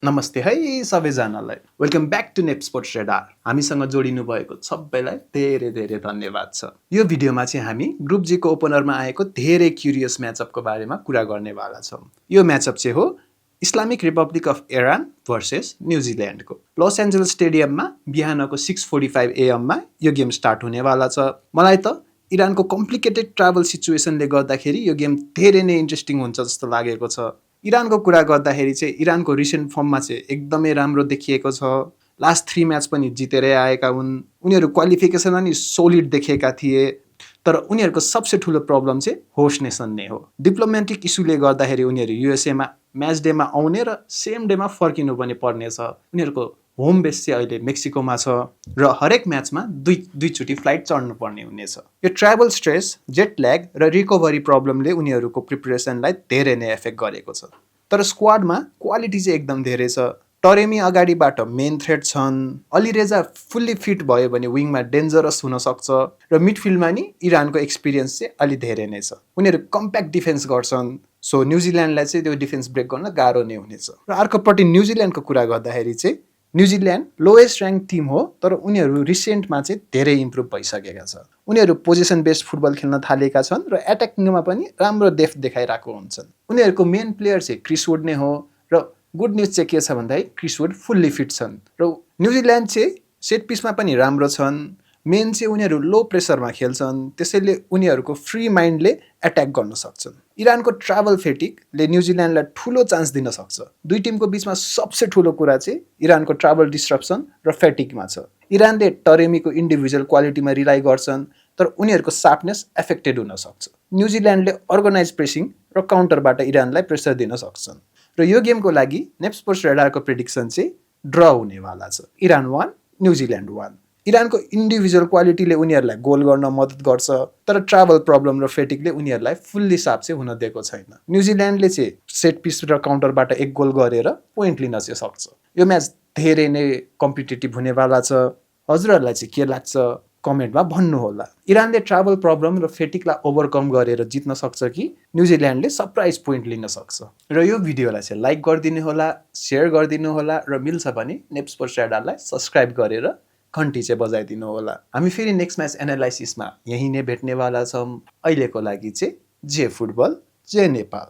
नमस्ते है सबैजनालाई वेलकम ब्याक टु नेप स्पोर्ट्स रेडार हामीसँग जोडिनु भएको सबैलाई धेरै धेरै धन्यवाद छ। यो भिडियोमा चाहिँ हामी ग्रुप जी को ओपनरमा आएको धेरै क्युरियस म्याचअपको बारेमा कुरा गर्नेवाला छौँ। यो म्याचअप चाहिँ हो Islamic Republic of Iran versus न्युजिल्यान्डको। लस एन्जलस स्टेडियममा बिहानको 6:45 AM मा यो गेम स्टार्ट हुनेवाला छ। मलाई त इरानको कम्प्लिकेटेड ट्राभल सिचुएसनले गर्दाखेरि यो गेम धेरै नै इन्ट्रेस्टिङ हुन्छ जस्तो लागेको छ। इरानको कुरा गर्दाखेरि चाहिँ इरानको रिसेन्ट फर्ममा चाहिँ एकदमै राम्रो देखिएको छ। लास्ट 3 म्याच पनि जितेरै आएका हुन्। उनीहरू क्वालिफिकेसनमा नि सोलिड देखेका थिए, तर उनीहरूको सबसे ठुलो प्रब्लम चाहिँ होस्ट नेसन नै हो। डिप्लोमेटिक इस्युले गर्दाखेरि उनीहरू युएसएमा म्याच डेमा आउने र सेम डेमा फर्किनु पनि पर्नेछ। उनीहरूको होम बेस चाहिँ अहिले मेक्सिकोमा छ र हरेक म्याचमा दुईचोटि फ्लाइट चढ्नु पर्ने हुनेछ। यो ट्राभल स्ट्रेस, जेट ल्याग र रिकभरी प्रब्लमले उनीहरूको प्रिपरेसनलाई धेरै नै एफेक्ट गरेको छ। तर स्क्वाडमा क्वालिटी चाहिँ एकदम धेरै छ। टरेमी अगाडिबाट मेन थ्रेड छन्। अलिरेजा फुल्ली फिट भयो भने विङमा डेन्जरस हुन सक्छ र मिडफिल्डमा नि इरानको एक्सपिरियन्स चाहिँ अलि धेरै नै छ। उनीहरू कम्प्याक्ट डिफेन्स गर्छन्, सो न्युजिल्यान्डलाई चाहिँ त्यो डिफेन्स ब्रेक गर्न गाह्रो नै हुनेछ। र अर्कोपट्टि न्युजिल्यान्डको कुरा गर्दाखेरि चाहिँ न्युजिल्यान्ड लोएस्ट र्याङ्क टिम हो, तर उनीहरू रिसेन्टमा चाहिँ धेरै इम्प्रुभ भइसकेका छ। उनीहरू पोजिसन बेस्ड फुटबल खेल्न थालेका छन् र एट्याकिङमा पनि राम्रो डेप्थ देखाइरहेको हुन्छन्। उनीहरूको मेन प्लेयर चाहिँ क्रिस वुड नै हो र गुड न्युज चाहिँ के छ भन्दाखेरि क्रिस वुड फुल्ली फिट छन् र न्युजिल्यान्ड चाहिँ सेट पिसमा पनि राम्रो छन्। मेन चाहिँ उनीहरू लो प्रेसरमा खेल्छन्, त्यसैले उनीहरूको फ्री माइन्डले एट्याक गर्न सक्छन्। इरानको ट्राभल फेटिकले न्युजिल्यान्डलाई ठुलो चान्स दिन सक्छ। दुई टिमको बिचमा सबसे ठुलो कुरा चाहिँ इरानको ट्राभल डिस्ट्रप्सन र फेटिकमा छ। इरानले टरेमीको इन्डिभिजुअल क्वालिटीमा रिलाइ गर्छन्, तर उनीहरूको सार्पनेस एफेक्टेड हुन सक्छ। न्युजिल्यान्डले अर्गनाइज प्रेसिङ र काउन्टरबाट इरानलाई प्रेसर दिन सक्छन्। र यो गेमको लागि नेप स्पोर्ट्स रेडारको प्रेडिक्सन चाहिँ ड्र हुनेवाला छ। Iran 1 New Zealand 1। इरानको इन्डिभिजुअल क्वालिटीले उनीहरूलाई गोल गर्न मद्दत गर्छ, तर ट्राभल प्रब्लम र फेटिकले उनीहरूलाई फुल्ली साफ चाहिँ हुन दिएको छैन। न्युजिल्यान्डले चाहिँ सेट पिस र काउन्टरबाट एक गोल गरेर पोइन्ट लिन चाहिँ सक्छ। यो म्याच धेरै नै कम्पिटेटिभ हुनेवाला छ। हजुरहरूलाई चाहिँ के लाग्छ कमेन्टमा भन्नुहोला। इरानले ट्राभल प्रब्लम र फेटिकलाई ओभरकम गरेर जित्न सक्छ कि न्युजिल्यान्डले सरप्राइज पोइन्ट लिन सक्छ। र यो भिडियोलाई चाहिँ लाइक गरिदिनु होला, सेयर गरिदिनु होला र मिल्छ भने नेप स्पोर्ट्स रेडारलाई सब्सक्राइब गरेर घन्टी चाहिँ बजाइदिनु होला। हामी फेरि नेक्स्ट म्याच एनालाइसिसमा यहीँ नै भेट्नेवाला छौँ। अहिलेको लागि चाहिँ जे फुटबल, जे नेपाल।